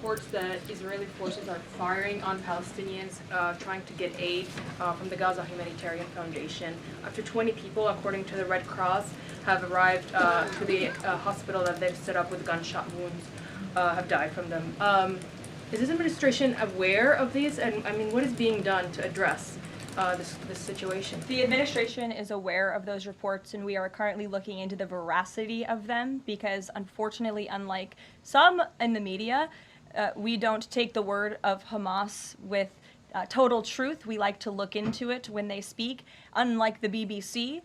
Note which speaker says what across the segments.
Speaker 1: reports that Israeli forces are firing on Palestinians trying to get aid from the Gaza Humanitarian Foundation. Up to 20 people, according to the Red Cross, have arrived to the hospital that they've set up with gunshot wounds, have died from them. Is this administration aware of these? And I mean, what is being done to address this situation?
Speaker 2: The administration is aware of those reports, and we are currently looking into the veracity of them because, unfortunately, unlike some in the media, we don't take the word of Hamas with total truth. We like to look into it when they speak. Unlike the BBC,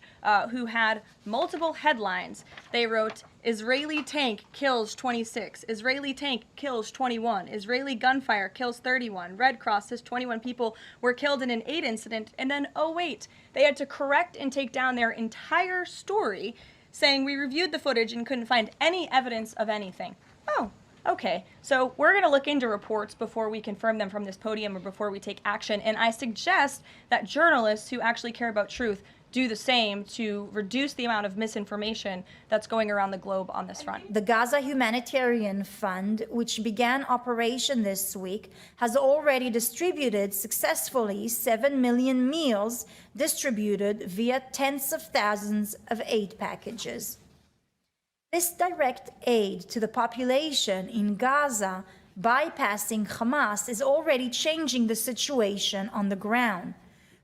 Speaker 2: who had multiple headlines, they wrote, Israeli tank kills 26, Israeli tank kills 21, Israeli gunfire kills 31, Red Cross says 21 people were killed in an aid incident, and then, oh wait, they had to correct and take down their entire story, saying we reviewed the footage and couldn't find any evidence of anything. Oh. Okay, so we're going to look into reports before we confirm them from this podium or before we take action, and I suggest that journalists who actually care about truth do the same to reduce the amount of misinformation that's going around the globe on this front.
Speaker 3: The Gaza Humanitarian Fund, which began operation this week, has already distributed successfully 7 million meals distributed via tens of thousands of aid packages. This direct aid to the population in Gaza, bypassing Hamas, is already changing the situation on the ground,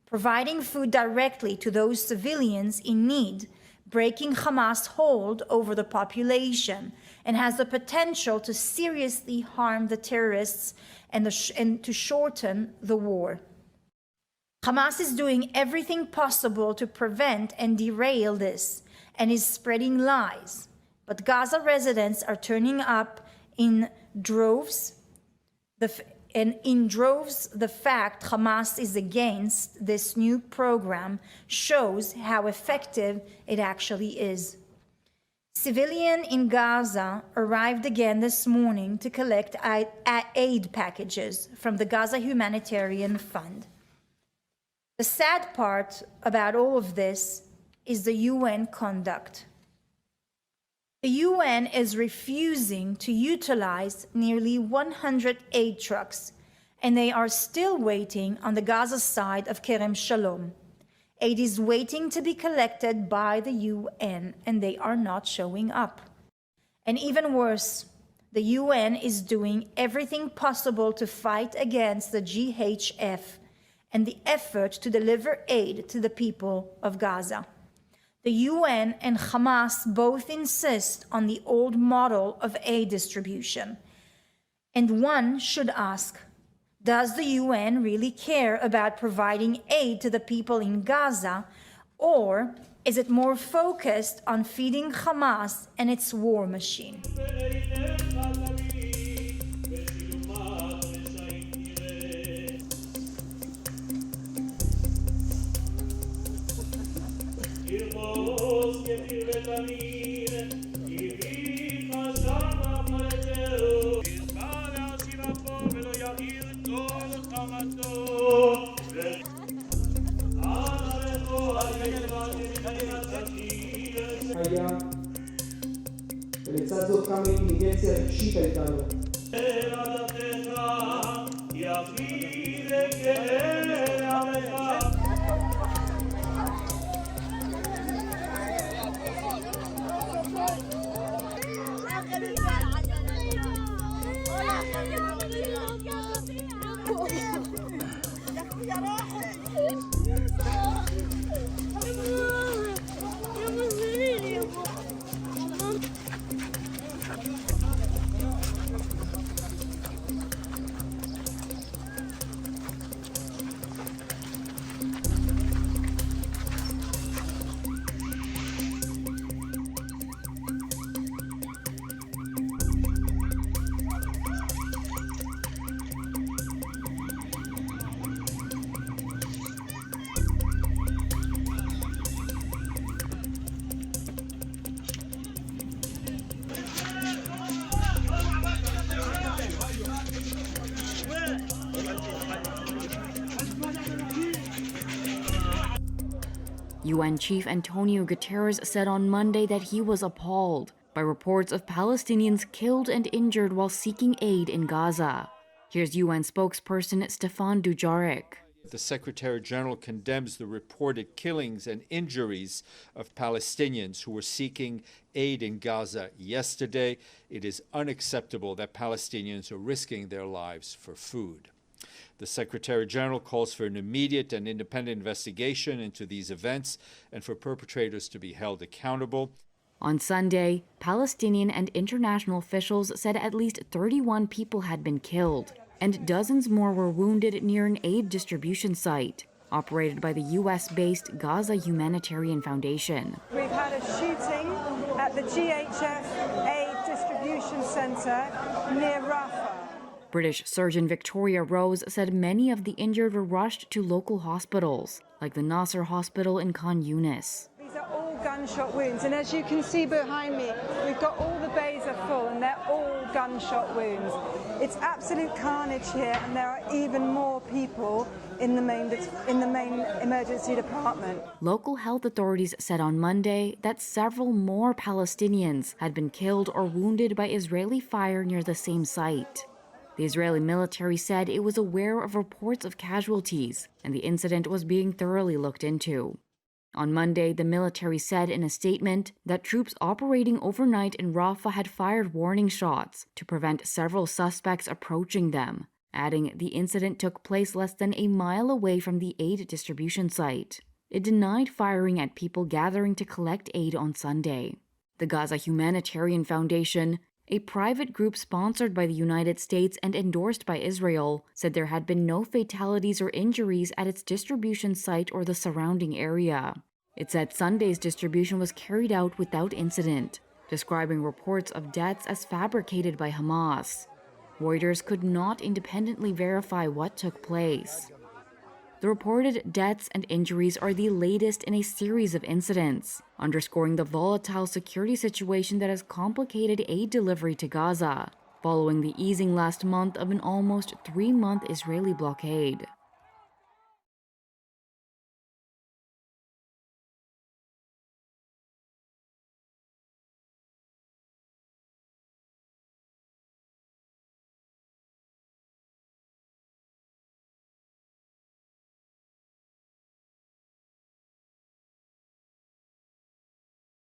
Speaker 3: providing food directly to those civilians in need, breaking Hamas' hold over the population, and has the potential to seriously harm the terrorists and to shorten the war. Hamas is doing everything possible to prevent and derail this, and is spreading lies. But Gaza residents are turning up in droves. The fact Hamas is against this new program shows how effective it actually is. Civilians in Gaza arrived again this morning to collect aid packages from the Gaza Humanitarian Fund. The sad part about all of this is the UN conduct. The UN is refusing to utilize nearly 100 aid trucks, and they are still waiting on the Gaza side of Kerem Shalom. Aid is waiting to be collected by the UN, and they are not showing up. And even worse, the UN is doing everything possible to fight against the GHF and the effort to deliver aid to the people of Gaza. The UN and Hamas both insist on the old model of aid distribution. And one should ask, does the UN really care about providing aid to the people in Gaza, or is it more focused on feeding Hamas and its war machine?
Speaker 4: היה, ולצד זאת כמה אינטליגנציה רגשית הייתה לו.
Speaker 5: UN Chief Antonio Guterres said on Monday that he was appalled by reports of Palestinians killed and injured while seeking aid in Gaza. Here's UN spokesperson Stefan Dujarric.
Speaker 6: The Secretary General condemns the reported killings and injuries of Palestinians who were seeking aid in Gaza yesterday. It is unacceptable that Palestinians are risking their lives for food. The Secretary General calls for an immediate and independent investigation into these events and for perpetrators to be held accountable.
Speaker 5: On Sunday, Palestinian and international officials said at least 31 people had been killed, and dozens more were wounded near an aid distribution site operated by the US-based Gaza Humanitarian Foundation.
Speaker 7: We've had a shooting at the GHF Aid Distribution Centre near Rafah.
Speaker 5: British surgeon Victoria Rose said many of the injured were rushed to local hospitals, like the Nasser Hospital in Khan Yunis.
Speaker 7: These are all gunshot wounds, and as you can see behind me, we've got all the bays are full, and they're all gunshot wounds. It's absolute carnage here, and there are even more people in the main emergency department.
Speaker 5: Local health authorities said on Monday that several more Palestinians had been killed or wounded by Israeli fire near the same site. The Israeli military said it was aware of reports of casualties, and the incident was being thoroughly looked into. On Monday, the military said in a statement that troops operating overnight in Rafah had fired warning shots to prevent several suspects approaching them, adding the incident took place less than a mile away from the aid distribution site. It denied firing at people gathering to collect aid on Sunday. The Gaza Humanitarian Foundation, a private group sponsored by the United States and endorsed by Israel, said there had been no fatalities or injuries at its distribution site or the surrounding area. It said Sunday's distribution was carried out without incident, describing reports of deaths as fabricated by Hamas. Reuters could not independently verify what took place. The reported deaths and injuries are the latest in a series of incidents, underscoring the volatile security situation that has complicated aid delivery to Gaza, following the easing last month of an almost 3-month Israeli blockade.